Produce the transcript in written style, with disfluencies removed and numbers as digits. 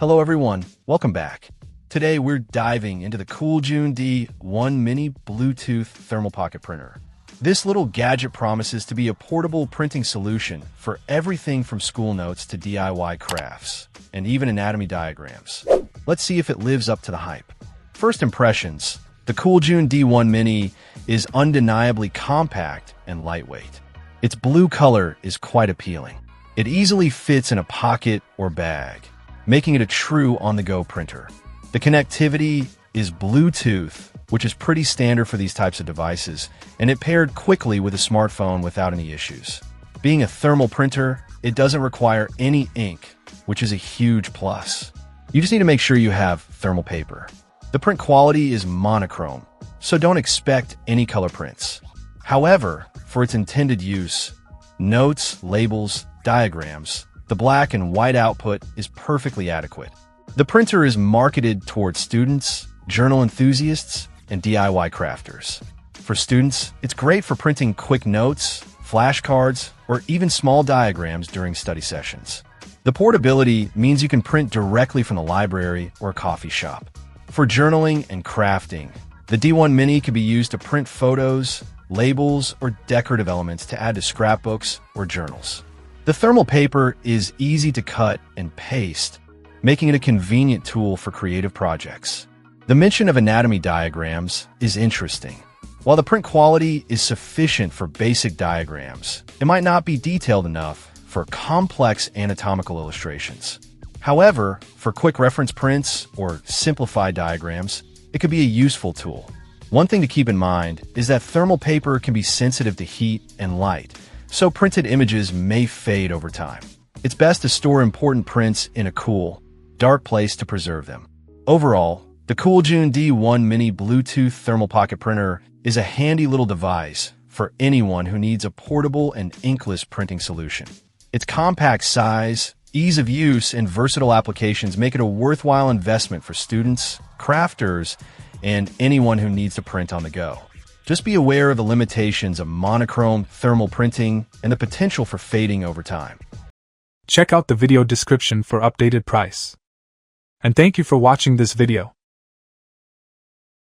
Hello everyone, welcome back. Today we're diving into the Cooljun D1 Mini Bluetooth Thermal Pocket Printer. This little gadget promises to be a portable printing solution for everything from school notes to DIY crafts, and even anatomy diagrams. Let's see if it lives up to the hype. First impressions, the Cooljun D1 Mini is undeniably compact and lightweight. Its blue color is quite appealing. It easily fits in a pocket or bag, making it a true on-the-go printer. The connectivity is Bluetooth, which is pretty standard for these types of devices, and it paired quickly with a smartphone without any issues. Being a thermal printer, it doesn't require any ink, which is a huge plus. You just need to make sure you have thermal paper. The print quality is monochrome, so don't expect any color prints. However, for its intended use, notes, labels, diagrams, the black and white output is perfectly adequate. The printer is marketed towards students, journal enthusiasts, and DIY crafters. For students, it's great for printing quick notes, flashcards, or even small diagrams during study sessions. The portability means you can print directly from the library or a coffee shop. For journaling and crafting, the D1 Mini can be used to print photos, labels, or decorative elements to add to scrapbooks or journals. The thermal paper is easy to cut and paste, making it a convenient tool for creative projects. The mention of anatomy diagrams is interesting. While the print quality is sufficient for basic diagrams, it might not be detailed enough for complex anatomical illustrations. However, for quick reference prints or simplified diagrams, it could be a useful tool. One thing to keep in mind is that thermal paper can be sensitive to heat and light, so printed images may fade over time. It's best to store important prints in a cool, dark place to preserve them. Overall, the Cooljun D1 Mini Bluetooth Thermal Pocket Printer is a handy little device for anyone who needs a portable and inkless printing solution. Its compact size, ease of use, and versatile applications make it a worthwhile investment for students, crafters, and anyone who needs to print on the go. Just be aware of the limitations of monochrome thermal printing and the potential for fading over time. Check out the video description for updated price. And thank you for watching this video.